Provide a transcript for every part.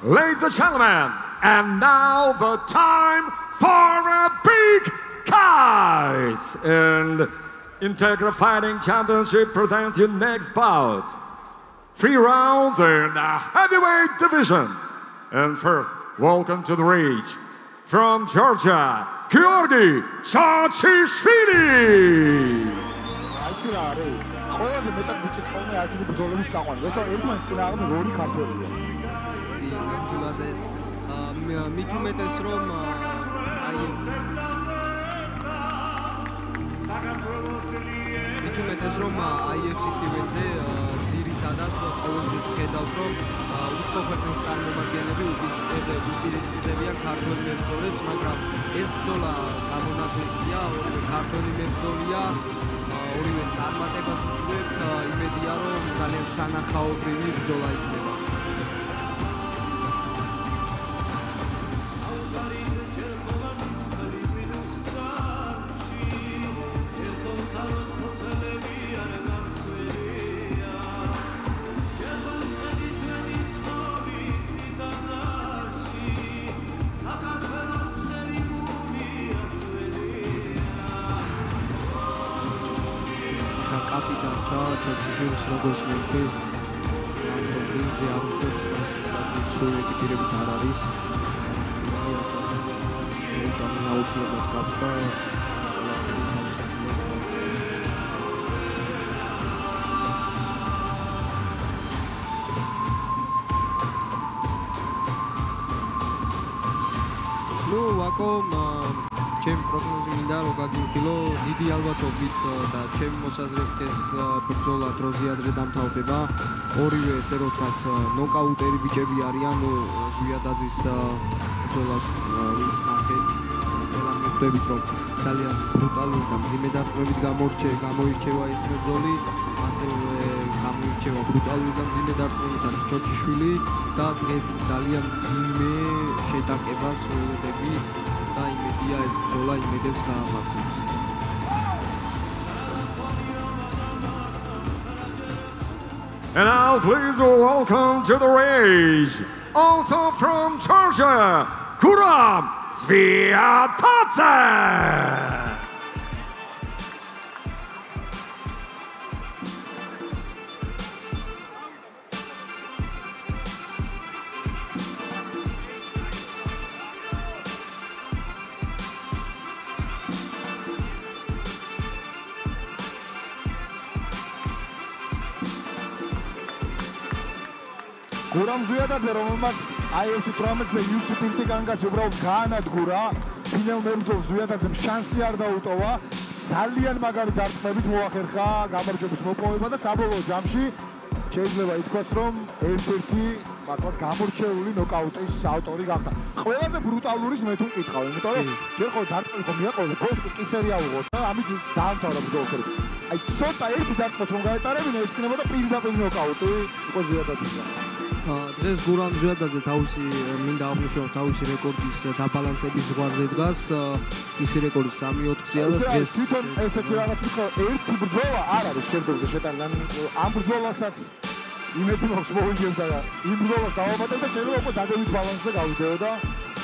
Ladies and gentlemen, and now the time for a big guys! And Integra Fighting Championship presents your next bout. 3 rounds in the heavyweight division. And first, welcome to the ring. From Georgia, Georgi Chachishvili! მithumetes რომ IFCC-ზე ძირითადად ყოველთვის ხედავთ რომ უცხო ქვეყნის წარმომადგენლები უპირისპირდებიან ქართველ მებრძოლებს, მაგრამ ეს ბრძოლა გამონაკლისია, ქართველი მებრძოლია, ორივე წარმატებას უსურვებთ, იმედია რომ ძალიან სანახაობრივი ბრძოლა იქნება. კაპიტან ჩაჩიშვილის როგორც მეთქი ringზე აღწევს ეს საკუთრივი ეკიპირებით არ არის აუცილებლად გაფრთხა ნუ ვაკომ ჩემ პროგნოზი მინდა რომ გაგიუხილო დიდი ალბათობით და ჩემ მოსაზრებით ეს ბრძოლა დროზე ადრე დამთავრდება. ორივე ესე რომ ვთქვათ ნოკაუტერი ბიჭები არიან, ზვიადაძის ბრძოლა ვინც ნახეთ, ყველა მიხვდებით რომ ძალიან ბრუტალური და მძიმე დარტყმებით გამოირჩევა ეს ბრძოლი, ასევე გამოირჩევა ბრუტალური და მძიმე დარტყმებითაც ჩოჩიშვილი და დღეს ძალიან მძიმე შეტაკებას ველოდები. And now please welcome to the ring, also from Georgia, Guram Sviatadze! გურამ ზვიადაძე, რომელმაც IFC 18-ზე UC-15 განგას უბრალოდ გაანადგურა, ფინალ მებრძოლ ზვიადაძემ შანსი არ დაუტოვა, ძალიან მაგარი დარტყმებით მოახერხა გამარჯვების მოპოვება და საბოლოო ჯამში შეიძლება ითქვას, რომ ერთ-ერთი მართლაც გამორჩეული ნოკაუტის ავტორი გახდა. ყველაზე ბრუტალურის მე თუ მკითხავ, იმიტომ რომ ჯერ ხოლმე დარტყმები ხომ მიაყოლე, ბოლოს კისერი ავუღოთ და ამით დაამთავრა ბრძოლა. აი ცოტა ერთი დარტყმაც რომ გაეტარებინა, ეს იქნებოდა პირდაპირ ნოკაუტი იყო ზვიადაძისა. დღეს გურამ ზვიადაძე თავისი მინდა აღნიშნოს თავისი რეკორდის დაბალანსების ზღვარზე დგას. მისი რეკორდი 3-4-ია და დღეს თვითონ ესეთი რაღაც მითხრა ერთი ბრძოლა არ არის შერდობზე შეტანილი. ამ ბრძოლასაც იმედი მაქვს მოვიგებდა და იმ ბრძოლას დავამატებ და შეიძლება უკვე დაგებით ბალანსზე გავიდეო და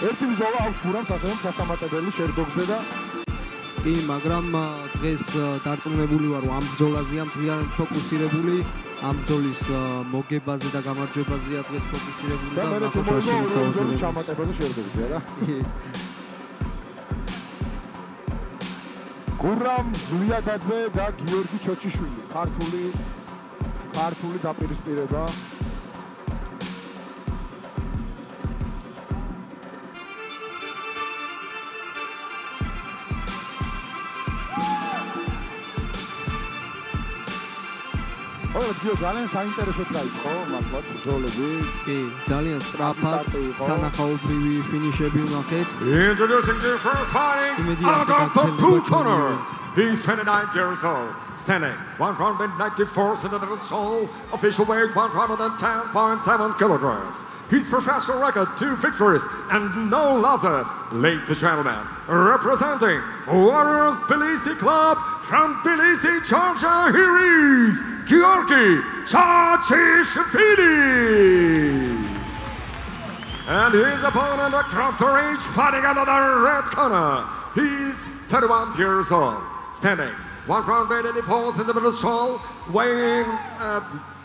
ერთი ბრძოლა აქვს გურამს ასევე სასამატებელი შერდობზე და კი, მაგრამ დღეს დარწმუნებული ვარ რომ ამ ბრძოლაზეა ძალიან ფოკუსირებული. ამ ბრძოლის მოგებაზე და გამარჯვებაზეა დღეს ფოკუსირებული და მე თუ მოიგო ჩამატებაზე შერდობზე რა. გურამ ზვიადაძე და გიორგი ჩოჩიშვილი, ქართული დაპირისპირება. ძალიან საინტერესოდ დაიწყო მართლაც ბრძოლები. კი, ძალიან სწრაფად, სანახაობრივი ფინიშები ვნახეთ. Introducing the first fighting out of the blue corner. He's 29 years old, standing 194 centimeters tall, official weight 110.7 kilograms. His professional record 2 victories and no losses. Ladies and gentlemen, representing Warriors Tbilisi Club from Tbilisi, Georgia, here is Georgi Chachishvili. And his opponent across the range fighting under the red corner. He's 31 years old, standing 184 centimeters tall, weighing at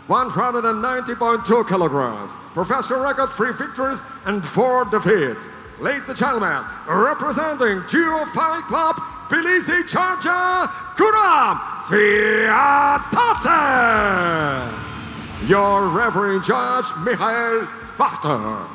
190.2 kilograms. Professional record, 3 victories and 4 defeats. Ladies and gentlemen, representing Duo Fight Club, Tbilisi, Georgia, Guram Sviatadze. Your referee judge, Mikhail Wachter.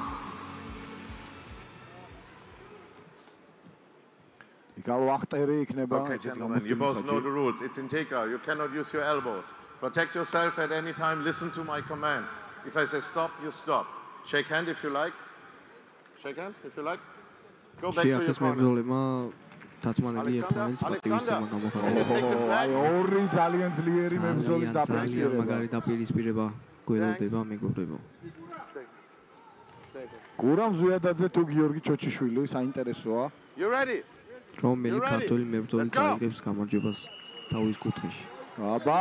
Okay, gentlemen, you both know the rules. It's Integra. You cannot use your elbows. Protect yourself at any time. Listen to my command. If I say stop, you stop. Shake hand if you like. Shake hand if you like. Go back to your corner. გურამ ზუიადაძე თუ გიორგი ჩოჩიშვილი საინტერესოა. You ready? რომელი ქართული მებრძოლი წაიღებს გამარჯვებას თავის კუთხეში. აბა,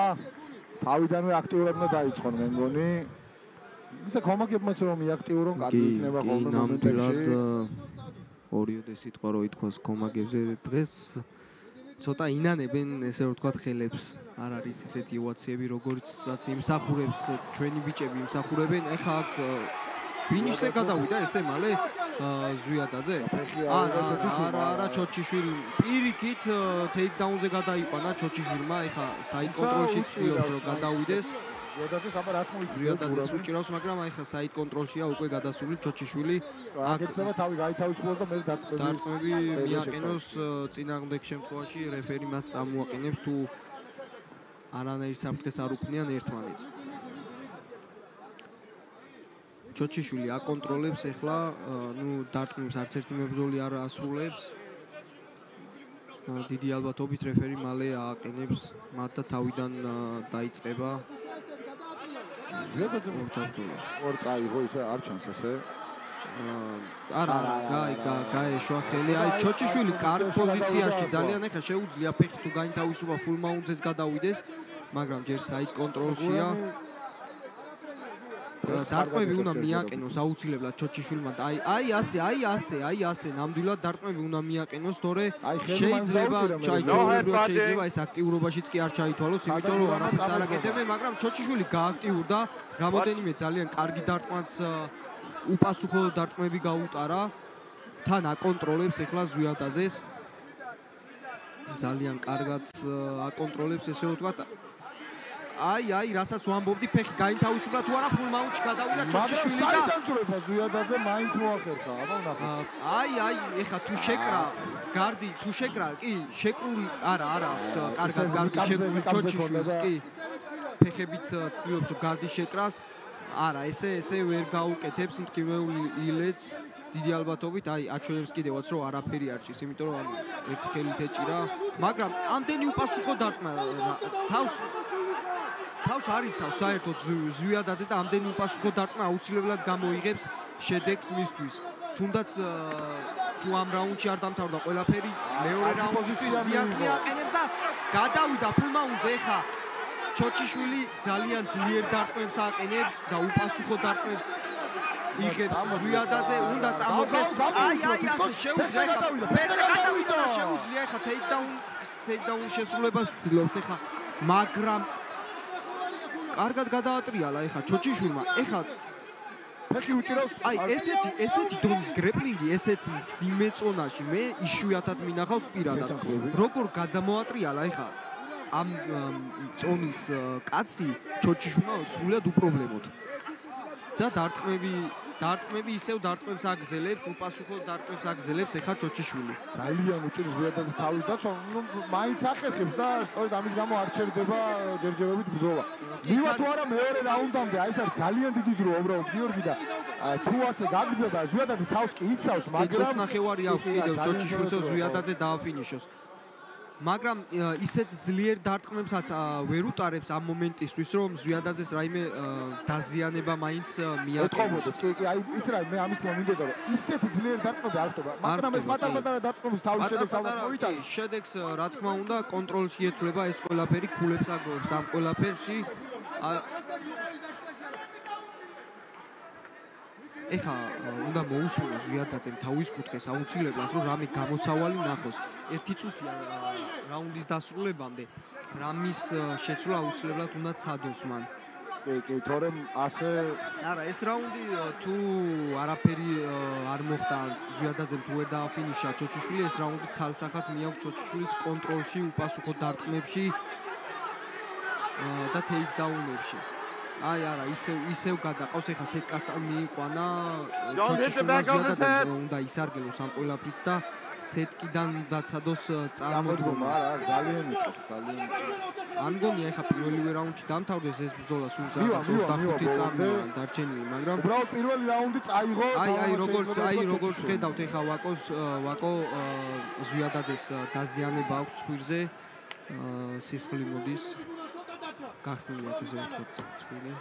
თავიდანვე აქტიურად უნდა დაიწყონ მე მგონი. ისა კომაგებმაც რომ იაქტიურონ, კარგი იქნება ხოლმე მომენტებში. ორიოდე სიტყვა რო ითქვას კომაგებზე დღეს ცოტა ინანებენ ესე რომ ვთქვათ ხელებს. არ არის ისეთი ევაციები როგორიც იმსახურებს ჩვენი ბიჭები იმსახურებენ. ეხლა აქ ფინიშზე გადავიდა ესე მალე ზუიადაძე? არა, ჩოჩიშვილი პირიქით ტეიქდაუნზე გადაიყვანა ჩოჩიშვილმა, ეხა საით კონტროლში ცდილობს რომ გადავიდეს. ზუიადაძეს უჭირავს, მაგრამ ეხა საით კონტროლშია უკვე გადასული ჩოჩიშვილი. აქ ეცნება თავი გაითავისუფლოს და მე დარტყმები მიაყენოს წინააღმდეგ შემთხვევაში რეფერი მათ წამოაყენებს თუ არანაირ საფრთხეს არ უქმნიან ერთმანეთს. ჩოჩიშვილი აკონტროლებს ეხლა, დარტყმებს არც ერთი მებრძოლი არ ასრულებს. დიდი ალბათობით რეფერი მალე ააყენებს მათ და თავიდან დაიწყება. ზუიადაძე ორ წაიღო ისე არ ჩანს ესე. არა, გაეშვა ხელი. აი ჩოჩიშვილი კარგ პოზიციაში ძალიან ეხლა შეუძლია ფეხი თუ გაინთავისუფა ფულ მაუნტზეს გადავიდეს, მაგრამ ჯერ საით კონტროლშია. დარტყმები უნდა მიაყენოს აუცილებლად ჩოჩიშვილმა და აი ასე ნამდვილად დარტყმები უნდა მიაყენოს, თორე შეიძლება შეიძლება ეს აქტიურობაშიც კი არ ჩაითვალოს, იმიტომ რომ არაფერს არ აკეთებენ, მაგრამ ჩოჩიშვილი გააქტიურდა, რამოდენიმე ძალიან კარგი დარტყმაც უპასუხო დარტყმები გაუტარა, თან აკონტროლებს ეხლა ზუიადაძეს. ძალიან კარგად აკონტროლებს ესე ვთქვათ. აი, რასაც ვამბობდი, ფეხი გაინთავისუფლა თუ არა, ფულ მაუნტში გადავიდა ჩოჩიშვილი და საიტანცურება ზუიადაძე მაინც მოახერხა, აბა ნახე. აი, ეხა თუ შეკრა, გარდი თუ შეკრა, კი, შეკრული არა აქვს, კარგად გარდი შეკრული ჩოჩიშვილს, კი. ფეხებით ცდილობს რომ გარდი შეკრას. არა, ესე ვერ გაუკეთებს მტკივნეული ილეთს. დიდი ალბათობით, აი, აჩვენებს კიდევაც რომ არაფერი არ ჭის, იმიტომ რომ ერთი ხელით ეჭირა, მაგრამ ამდენი უპასუხო დარტყმა თავს არ იცავს საერთოდ ზუიადაძე და ამდენი უპასუხო დარტყმა აუცილებლად გამოიღებს შედეგს მისთვის. თუნდაც თუ ამ რაუნდში არ დამთავრდა ყველაფერი, მეორე რაუნდისთვის ზიანს მიაყენებს და გადავიდა ფულ მაუნტზე. ეხა ჩოჩიშვილი ძალიან ძლიერ დარტყმებს აყენებს და უპასუხო დარტყმებს იღებს ზუიადაძე, უნდა წამოდგეს. აი, ასე შეუძლია ეხა. გადავიდა და შეუძლია ეხა ტეიქდაუნის შესრულებას ცდილობს ეხა, მაგრამ კარგად გადაატრიალა ეხა ჩოჩიშვილმა. ეხა ფეხი უჭირავს. აი ესეთი დონის გრეპლინგი, ესეთ ძიმეწონაში მე იშვიათად მინახავს პირადად. როგორ გადამოატრიალა ეხა ამ წონის კაცი ჩოჩიშვილმა სრულად უპრობლემოდ. და დარტყმები ისევ დარტყმებს აგზელებს, უპასუხო დარტყმებს აგზელებს ეხა ჩოჩიშვილი. ძალიან უჭირს ზუიადაძეს თავის დაცვა, მაინც ახერხებს და სწორედ ამის გამო არ ჩერდება ჯერჯერობით ბრძოლა. მივა თუ არა მეორე რაუნდამდე, აი ეს არის ძალიან დიდი დრო უბრალოდ გიორგი და თუ ასე გაგრძელდა ზუიადაძე თავს კი იცავს, მაგრამ ნახევარი აქვს კიდევ ჩოჩიშვილს ზუიადაძე დააფინიშოს. მაგრამ ისეთ ძლიერ დარტყმებსაც ვერ უტარებს ამ მომენტისთვის, რომ ზუიადაძეს რაიმე დაზიანება მაინც მიაყენოს. კი, აი იცი რა, მე ამის მომინდოდა, რომ ისეთი ძლიერ დარტყმები არ ხდება, მაგრამ ეს პატარ-პატარა დარტყმების თავის შედეგს ალბათ მოიტანს. შედეგს რა თქმა უნდა კონტროლში ეთვლება ეს ყველაფერი, ქულებს აგროვებს ამ ყველაფერში. ეხა უნდა მოусმინოს ზვიადაძემ თავის კუთხეს აუცილებლად რომ რამე გამოსავალი ნახოს. 1 წუთია რაუნდის დასრულებამდე რამის შეცვლა აუცილებლად უნდა ცადოს მან. კი, თორემ ასე არა, ეს რაუნდი თუ არაფერი არ მოხდა ზვიადაძემ თუ ვერ დააფინიშა ჩოჩიშვილი, ეს რაუნდი ცალსახად მიაქვს ჩოჩიშვილის კონტროლში, უპასუხო დარტყმებში და ტეიქდაუნებში. აი არა, ისევ გადაყავს, ეხა სეტკასთან მიიყვანა ჩოჩიშვილმა ზვიადაძემ უნდა ისარგებლოს ამ ყველაფრით და სეტკიდან დაცადოს წარმოდგომა. არა, ძალიან მიწოს, ძალიან მიწოს. არ მგონია ეხა პირველივე რაუნდში დამთავრდეს ეს ბრძოლა, სულ 25 წამია დარჩენილი, მაგრამ უბრალოდ პირველი რაუნდი წაიღო. აი როგორც ხედავთ ეხა ვაკო ზვიადაძეს დაზიანება აქვს ცხვირზე, სისხლი მოდის. გახსნილი აქვს ესე ვთქვათ ცხვირი.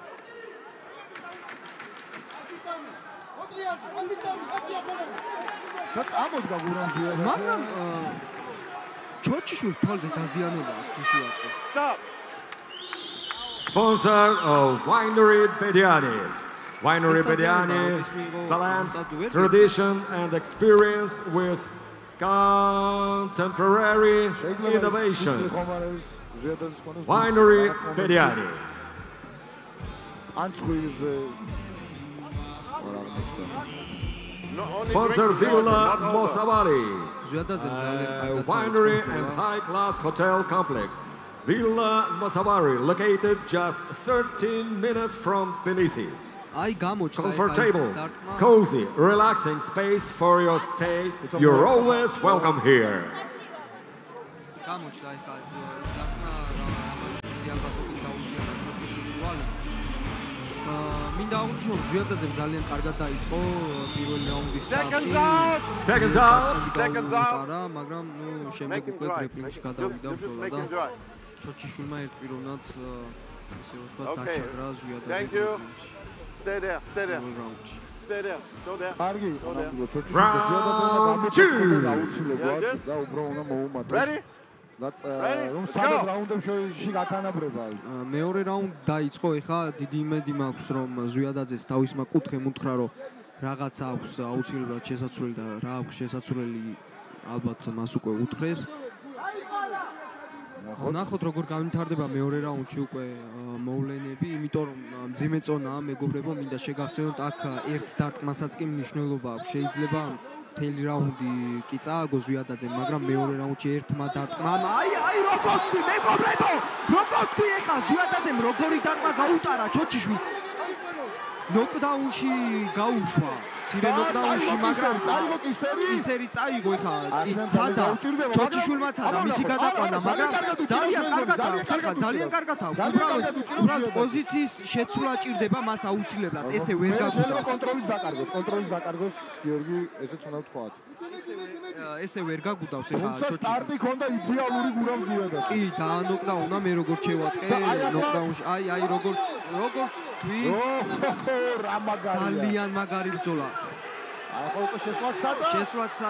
და წამოდგა გურამ ზვიადაძე. მაგრამ ჩოჩიშვილს თვალზე დაზიანება აქვს შეაწყო. Sponsor of Winery Bediani. Winery Bediani balance tradition and experience with contemporary innovation. Winery Bediani. Sponsor Villa Mosavari. Winery and high-class hotel complex. Villa Mosavari, located just 13 minutes from Tbilisi. Comfortable, cozy, relaxing space for your stay. You're always welcome here. მინდა აღვნიშნო ზვიადაძემ ძალიან კარგად დაიწყო პირველი რაუნდის სტარტი. Seconds out. არა, მაგრამ შემდეგ უკვე გრეპლინგში გადავიდა ბრძოლა და ჩოჩიშვილმა ერთპიროვნად ესე ვთქვათ დაჩაგრა ზვიადაძე. Stay there. კარგი, ჩოჩიშვილს და უბრალოდ უნდა მოუმატოს. Ready? რომ სადაც რაუნდებში გათანაბრება. მეორე რაუნდი დაიწყო, ეხა დიდი იმედი მაქვს რომ ზვიადაძეს თავისმა კუთხემ უთხრა რომ რაღაც აქვს აუცილებლად შესაძლებელი და რა აქვს შესაძლებელი ალბათ მას უკვე უთხრეს. ნახოთ როგორ განვითარდება მეორე რაუნდში უკვე მოვლენები, იმიტომ რომ მძიმე წონაა მეგობრებო, მინდა შეგახსენოთ აქ ერთ დარტყმასაც კი მნიშვნელობა აქვს. შეიძლება მთელი რაუნდი კი წააგო ზვიადაძემ, მაგრამ მეორე რაუნდში ერთმა დარტყმამ აი როგორც თქვი მეგობრებო, როგორც თქვი ეხა ზვიადაძემ როგორი დარტყმა გაუტარა ჩოჩიშვილს. ნოკდაუნში გაუშვა, მცირე ნოკდაუნში, მაგრამ ისერი წაიღო ეხა ცადა, ჩოჩიშვილმა ცადა, მისი გადაყვანა, მაგრამ ძალიან კარგად აქვს, ახლა ძალიან კარგად აქვს. უბრალოდ პოზიციის შეცვლა ჭირდება მას აუცილებლად, ესე ვერ გაგუდავს. კონტროლის დაკარგოს გიორგი, ესეც უნდა ვთქვათ. ესე ვერ გაგუდავს ეხა ჩოჩიშვილს. სტარტი ქონდა იდეალური გურამ ზვიადაძე. კი, დაანოკდაუნა მე როგორც შევატყე ნოკდაუნში. აი როგორც თქვი. ძალიან მაგარი ბრძოლა. ახლა უკვე შესვლა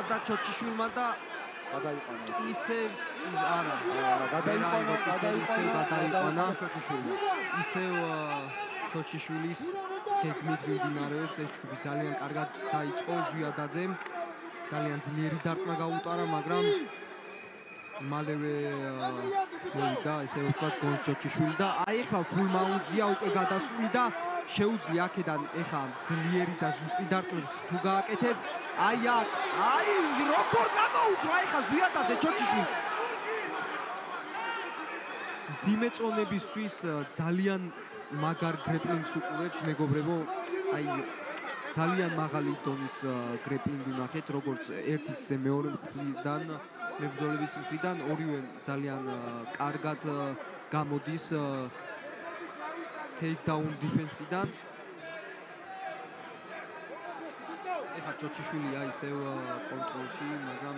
და ჩოჩიშვილმა და გადაიყვანა. ისევ გადაიყვანა ისევ ჩოჩიშვილის გეგმით მიმდინარეობს ეს ჯგუფი ძალიან კარგად დაიწყო ზვიადაძემ. ძალიან ძლიერი დარტყმა გაუტარა, მაგრამ მალევე მოვიდა ესე ვთქვათ ჩოჩიშვილი და აი ახლა full mount-ია უკვე გადასული და შეუძლია აქედან ეხა ძლიერი და ზუსტი დარტყმებს თუ გააკეთებს. აი როგორ გამოუძრა ეხა ზვიადაძე ჩოჩიშვილს. მძიმე წონებისთვის ძალიან მაგარ გრეპლინგს უყურებთ მეგობრებო. აი ძალიან მაღალი დონის გრეპლინგი ნახეთ, როგორც ერთის ისე მეორე მხრიდან, მებრძოლების მხრიდან, ორივე ძალიან კარგად გამოდის ტეიქდაუნ დიფენსიდან. ეხა ჩოჩიშვილია ისევ კონტროლში, მაგრამ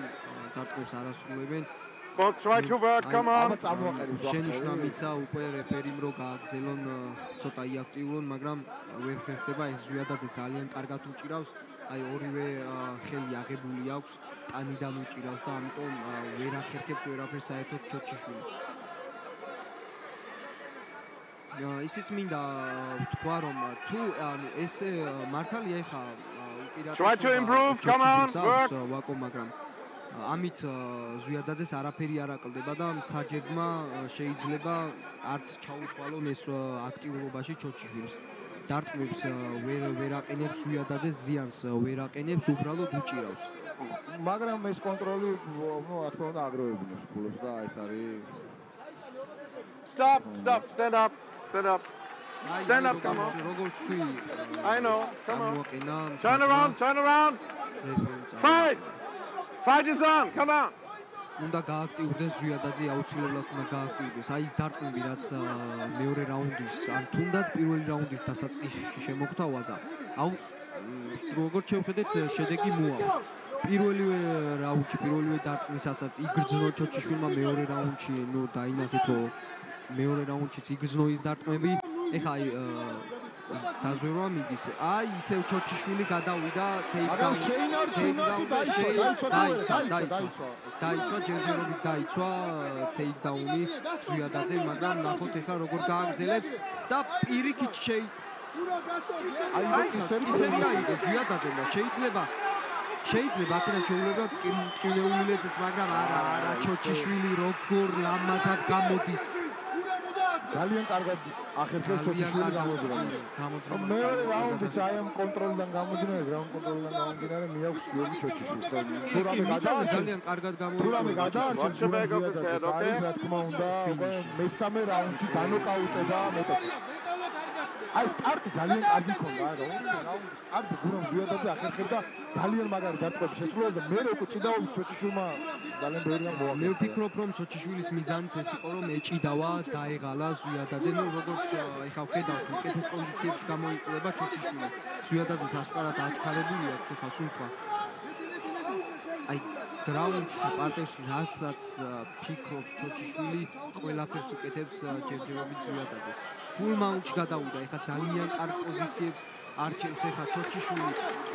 დარტყმებს არ ასრულებენ. Try to work, come on. შენიშნა მიცა უკვე რეფერიმ რო გააგზელონ ცოტა იაქტიულონ, მაგრამ ვერ ხერხდება ეს ზვიადაძე ძალიან კარგად უჭირავს. აი ორივე ხელი აღებული აქვს, ტანიდან უჭირავს და ამიტომ ვერ ახერხებს ვერაფერს საერთოდ ჩოჩიშვილი. ისიც მინდა თქვა რომ თუ ესე მართალია ეხა Try to improve, come on, work. ვაკო, მაგრამ ამით ზვიადაძეს არაფერი არ აკლდება და მსაჯებმა შეიძლება არც ჩაუთვალონ ეს აქტიურობაში ჩოჩიშვილს. დარტყმებს ვერ აყენებს ზვიადაძეს ზიანს, ვერ აყენებს, უბრალოდ უჭირავს. მაგრამ ეს კონტროლი, რა თქმა უნდა, აგროვებინებს ქულებს და ეს არის Stop, stand up. Stand up, come on. როგორც თქვი, I know, come on. Turn around. Fight is on, come on. უნდა გააქტიურდეს ზვიადაძე, აუცილებლად უნდა გააქტიურდეს. აი ეს დარტყმები, რაც მეორე რაუნდის, ან თუნდაც პირველი რაუნდის დასაწყისში შემოგთავაზა. როგორც შევხედეთ, შედეგი მოაქვს. პირველივე რაუნდში, პირველივე დარტყმისაცაც იგრძნო ჩოჩიშვილმა მეორე რაუნდში, დაინახეთ რომ მეორე რაუნდშიც იგრძნო ის დარტყმები. ეხა აი დაზვერვა მიდის. აი ისევ ჩოჩიშვილი გადავიდა დაიცვა ჯერჯერობით დაიცვა ტეიქდაუნი ზვიადაძე, მაგრამ ნახოთ ეხა როგორ გააგრძელებს და პირიქით ისევია იგო ზვიადაძე და შეიძლება აქედან შეუძლება კინეული ლეძეც, მაგრამ არა ჩოჩიშვილი როგორ ლამაზად გამოდის. ძალიან კარგად ახერხებს ჩოჩიშვილი გამოძრაობას. მეორე რაუნდიც აი ამ კონტროლიდან გამომდინარე, მიაქვს გიორგი ჩოჩიშვილს და თუ რამე გადაარჩენს ძალიან კარგად გამოდის. თუ რამე გადაარჩენს, არის რა თქმა უნდა, მესამე რაუნდში დანოკაუტება მეტოქი. აი სტარტი ძალიან კარგი ქონდა, რა რაუნდის სტარტზე გურამ ზვიადაძე ახერხებდა ძალიან მაგარი დარტყმების შესრულებას და მე უკვე ჭიდაობით ჩოჩიშვილმა ძალიან ბევრი რამ მოახერხა. მე ვფიქრობ რომ ჩოჩიშვილის მიზანიც ეს იყო რომ ეჭიდავა, დაეღალა ზვიადაძე, როგორც ეხა ვხედავთ უკეთეს კონდიციებში გამოიყურება ჩოჩიშვილი. ზვიადაძეს აშკარად აჩქარებული აქვს ეხა სულხა. აი გრაუნდში პარტერში რასაც ფიქრობს ჩოჩიშვილი, ყველაფერს უკეთებს ჯერჯერობით ზვიადაძეს. Full mount-ში გადავიდა, ეხა ძალიან კარგ პოზიციებს არჩევს ეხა ჩოჩიშვილი.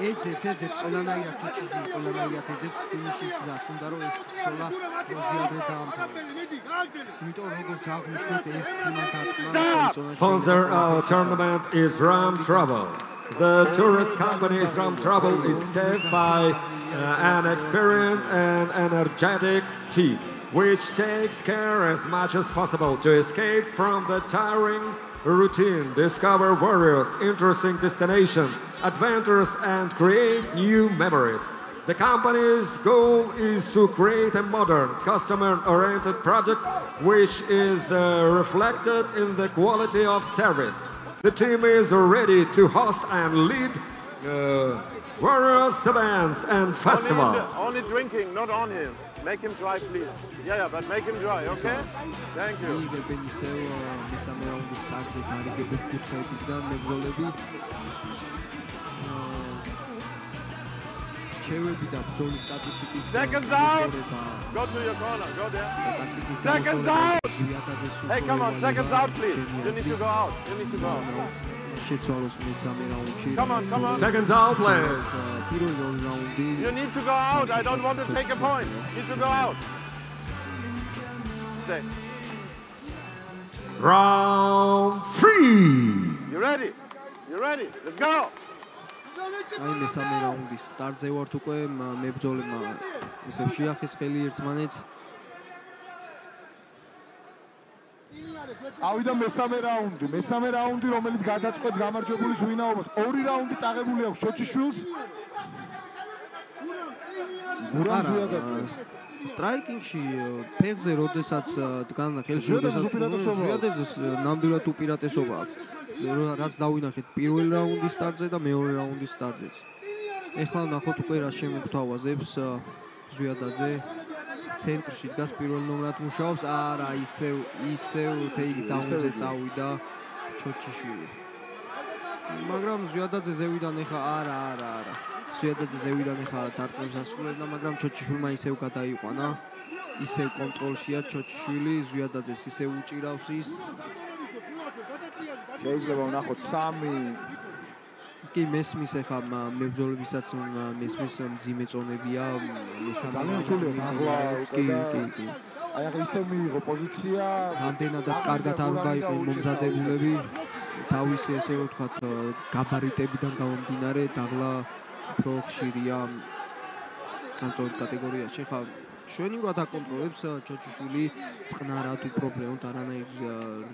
ეძებს ყველანაირად ჩოჩიშვილი, quelanairat ეძებს ფინიშის გზას, უნდა რომ ეს ბრძოლა პროზიადრე დაამთავროს. იმიტომ როგორც აღნიშნეთ, ერთმანეთს დარტყმა. Sponsor our tournament is Ram Travel. The tourist company is Ram Travel is staffed by an experienced and energetic team, which takes care as much as possible to escape from the tiring routine, discover various interesting destinations, adventures, and create new memories. The company's goal is to create a modern, customer-oriented project which is reflected in the quality of service. The team is ready to host and lead various events and festivals. Only drinking, not on him. Make him dry, please. Yeah, but make him dry, okay? Thank you. Seconds out! Go to your corner, go there. Seconds out! Hey, come on, seconds out, please. You need to go out. Come on. Seconds out, please. You need to go out. I don't want to take a point. You need to go out. Stay. Round 3. You ready? Let's go. აი მესამე რაუნდის სტარტზე ვართ უკვე მებრძოლებმა ისევ შეახეს ხელი ერთმანეთს. ავიდა მესამე რაუნდი, რომელიც გადაწყვეტს გამარჯვებულის ვინაობას. ორი რაუნდი წაღებული აქვს ჩოჩიშვილს. გურამ ზვიადაძეს სტრაიკინგში ფეხზე როდესაც დგან ხელში ზვიადაძეს ნამდვილად უპირატესობა აქვს. რაც დავინახეთ პირველ რაუნდის სტარტზე და მეორე რაუნდის სტარტზეც. ეხლა ნახოთ უკვე რა შემოგთავაზებს ზვიადაძე. ცენტრში დგას პირველ ნომრად მუშაობს. არა, ისევ ტეიქდაუნზე წავიდა ჩოჩიშვილი. მაგრამ ზვიადაძე ზევიდან ეხა არა. ზვიადაძე ზევიდან ეხა დარტყმებს ასრულებდა, მაგრამ ჩოჩიშვილმა ისევ გადაიყვანა. ისევ კონტროლშია ჩოჩიშვილი, ზვიადაძეს ისევ უჭირავს ის. შეიძლება ვნახოთ 3 კი მესმის ეხა მებრძოლებისაც მესმის მძიმე წონებია მესამე ძალიან რთულია ახლა კი აი ახლა ისევ მიიღო პოზიცია. რამდენადაც კარგად არ უნდა იყო მომზადებულები თავისი ესე რომ ვთქვათ გაბარიტებიდან გამომდინარე დაღლა უფრო ხშირია ამ წოდებულ კატეგორიაში. ხა შვენივრად აკონტროლებს ჩოჩიშვილი წყნარად უფრო ბრეონთ არანაირ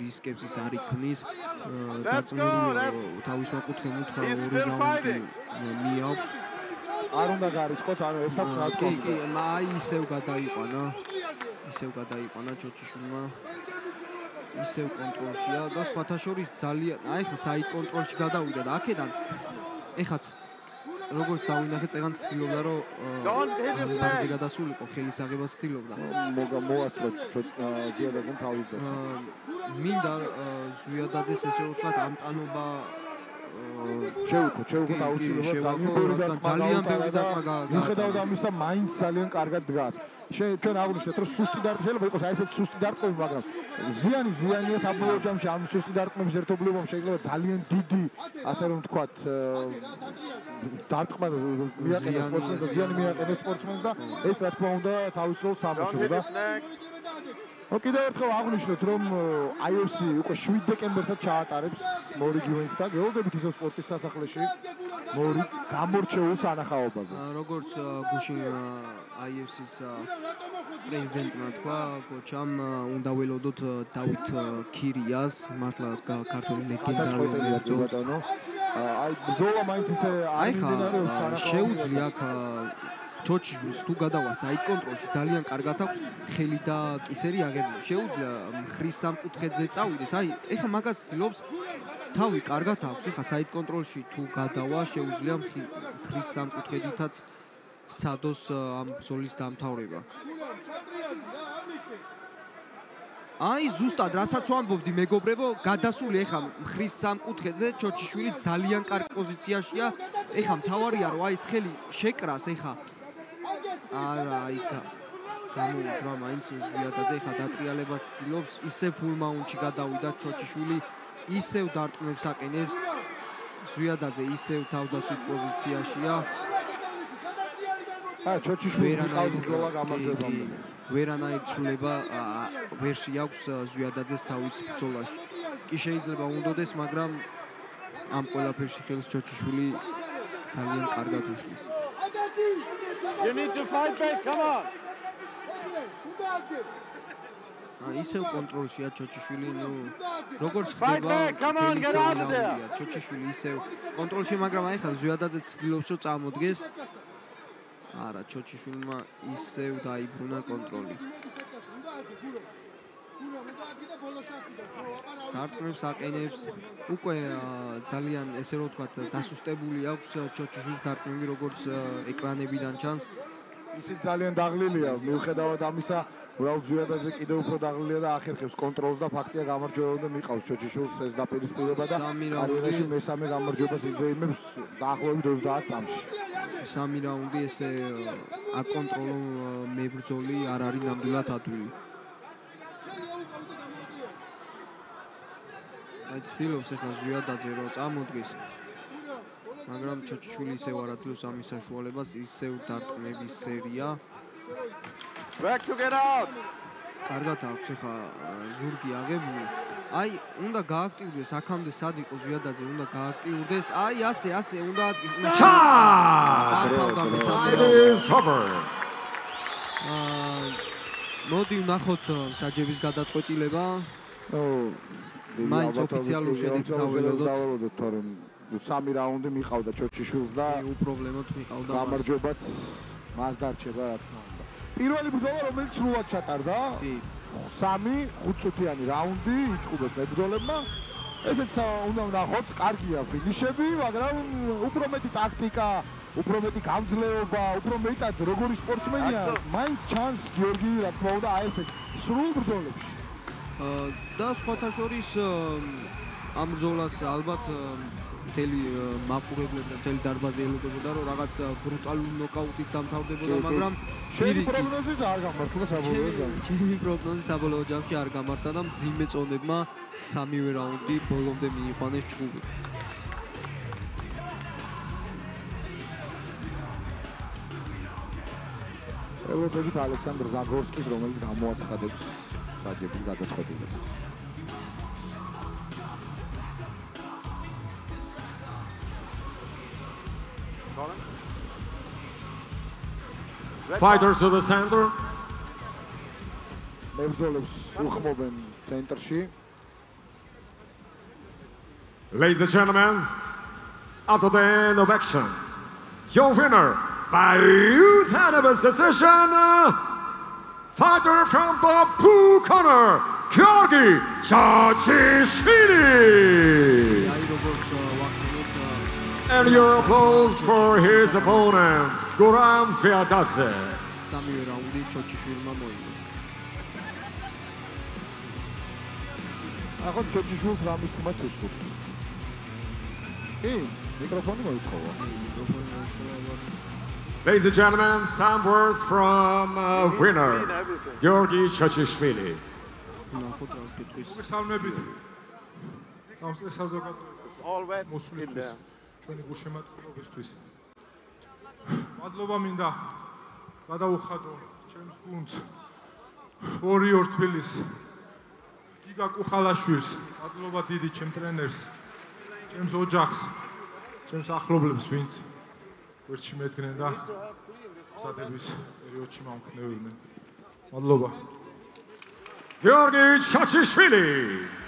რისკებს ის არ იქმნის დაწნული თავის საკუთრე მუთხა ორი რაუნდი მიაქვს არ უნდა გარიცხოს ანუ ესაც რა თქმა უნდა კი აი ისევ გადაიყვანა ჩოჩიშვილმა ისევ კონტროლშია და სხვათა შორის ძალიან აი ხა საით კონტროლში გადავიდა და აქედან ეხაც როგორც დავინახე წეგან ცდილობდა რომ ბაზაზე გადასულიყო ხელის აღებას ცდილობდა მოასწრო ზვიადაძემ თავის და მინდა ზვიადაძეს ესე ვთქვათ ამტანობა შევუქოთ აუცილებლად ძალიან ბევრი დარტყმა მიუხედავად ამისა მაინც ძალიან კარგად დგას ჩვენ აღვნიშნეთ რომ სუსტი დარტყმა შეიძლება იყოს აი ესეთი სუსტი დარტყმები მაგრამ ზიანია საბოლოო ჯამში ამ სუსტი დარტყმების ერთობლიობამ შეიძლება ძალიან დიდი ასე რომ ვთქვათ დარტყმა მიაყენოს სპორტსმენს და ზიანი მიაყენოს სპორტსმენს და ეს რა თქმა უნდა თავის როლს თამაშობს და კიდევ ერთხელ აღვნიშნოთ რომ IOC უკვე 7 დეკემბერსაც ჩაატარებს მორიგივენს და გეოლდებით ისო სპორტის სასახლეში მორი გამორჩეულ სანახაობაზე. როგორც გუშინ IOC-ს პრეზიდენტმა თქვა, გოჩამ უნდა ველოდოთ დავით ქირიას, მართლა ქართული ლეგენდარული ბრძოლა. აი ბრძოლა მაინც ისე არ მიმდინარეობს სანახაობაზე. შეუძლია აქ ჩოჩიშვილს თუ გადავა საით კონტროლში ძალიან კარგად აქვს ხელი და კისერი აღებული. შეუძლია მხრის სამკუთხედზე წავიდეს. აი, ეხლა მაგას ცდილობს თავი კარგად აქვს. ეხლა საით კონტროლში თუ გადავა, შეუძლია მხრის სამკუთხედითაც სადოს ამ ბრძოლის დამთავრება. აი, ზუსტად რასაც ვამბობდი, მეგობრებო, გადასული ეხლა მხრის სამკუთხედზე ჩოჩიშვილი ძალიან კარგ პოზიციაშია. ეხლა მთავარია რომ აი ეს ხელი შეკრას ეხლა არა აი გამოუძრა მაინც ზვიადაძე ხა დატრიალებას ცდილობს ისე ფულ მაუნტში გადავიდა ჩოჩიშვილი ისევ დარტყმებს აყენებს ზვიადაძე ისევ თავდაცვით პოზიციაშია ჩოჩიშვილი მიყავს ბრძოლა გამარჯვებამდე ვერანაირ ცვლილება ვერ შეაქვს ზვიადაძეს თავის ბრძოლაში კი შეიძლება უნდოდეს მაგრამ ამ ყველაფერში ხელს ჩოჩიშვილი ძალიან კარგად უშლის You need to fight back, come on. ისევ კონტროლშია ჩოჩიშვილი, ნუ როგორც ხდება, ჩოჩიშვილი ისევ კონტროლში, მაგრამ აი ხა ზვიადაძე ცდილობს რომ წამოდგეს. არა, ჩოჩიშვილმა ისევ დაიბრუნა კონტროლი. დარტყმებს აყენებს, უკვე ძალიან ესე რომ ვთქვათ, დასუსტებული აქვს ჩოჩიშვილის დარტყმები, როგორც ეკრანებიდან ჩანს. ისიც ძალიან დაღლილია, მიუხედავად ამისა, უბრალოდ ზვიადაძე კიდევ უფრო დაღლილია და ახერხებს კონტროლს და ფაქტია გამარჯვებამდე მიყავს ჩოჩიშვილს ეს დაპირისპირება და კარიერაში მესამე გამარჯვებას იძლეიმებს დაახლოებით 30 წამში. სამი რაუნდი ესე აკონტროლო მებრძოლი არ არის ნამდვილად ადვილი. აი ცდილობს ახლა ზვიადაძე რომ წამოდგეს. მაგრამ ჩოჩიშვილი ისევ არ აძლევს ამის საშუალებას, ისევ დარტყმების სერია. Back to get out. კარგად აქვს ახლა ზურგი აღებული. აი, უნდა გააქტიურდეს აქამდე სად იყო ზვიადაძე, უნდა გააქტიურდეს. აი, ასე უნდა მოდი ვნახოთ საჯების გადაწყვეტილება. მაინც ოფიციალურ შედეგს დაველოდოთ, თორემ 3 რაუნდი მიყავდა ჩოჩიშვილს და უპრობლემოდ მიყავდა. გამარჯვებაც მას დარჩება, რა თქმა უნდა. პირველი ბრძოლა რომელიც სრულად ჩატარდა. 3-5 წუთიანი რაუნდი იჭყუდეს მებრძოლებმა. ესეც უნდა ვნახოთ, კარგია ფინიშები, მაგრამ უფრო მეტი ტაქტიკა, უფრო მეტი გამძლეობა, უფრო მეტად როგორი სპორტსმენია, მაინც ჩანს გიორგი, რა თქმა უნდა, აი ესეთ სრულ ბრძოლებში. და სხვათა შორის ამ ბრძოლას ალბათ მთელი მაყურებლები და მთელი დარბაზი ელოდებოდა რომ რაღაც ბრუტალური ნოკაუტით დამთავრდებოდა, მაგრამ ჩემი პროგნოზი არ გამართლა საბოლოო ჯამში. ჩემი პროგნოზი საბოლოო ჯამში არ გამართა და მძიმე წონებმა სამივე რაუნდი ბოლომდე მიიყვანეს ჭუბი. ელოდებით ალექსანდრ ზაგორსკის, რომელიც გამოაცხადებს საჯების გადაწყვეტილებას. Fighters to the center. მებრძოლებს უხმობენ ცენტრში. Ladies and gentlemen, after the end of action, your winner by unanimous decision, fighter from the blue corner, Georgi Chachishvili. And your applause for his opponent, Guram Sviatadze. სამივე რაუნდი ჩოჩიშვილმა მოიგო. ახლა ჩოჩიშვილს რამის თქმა თუ სურს? კი, მიკროფონი მოითხოვა. Ladies and gentlemen, some words from winner, Georgi Chachishvili. მოგესალმებით. გამწეს საზოგადოებას. All wet in there. ჩვენი გულშემატკივრობისთვის. მადლობა მინდა გადაუხადო ჩემს გუნდს ორიორ თბილისს გიგა კუხალაშვილს მადლობა დიდი ჩემ ტრენერს ჩემს ოჯახს ჩემს ახლობლებს ვინც ვერჩი მედგნენ და მზადების პერიოდში მომხდნევდნენ მადლობა Georgi Chachishvili.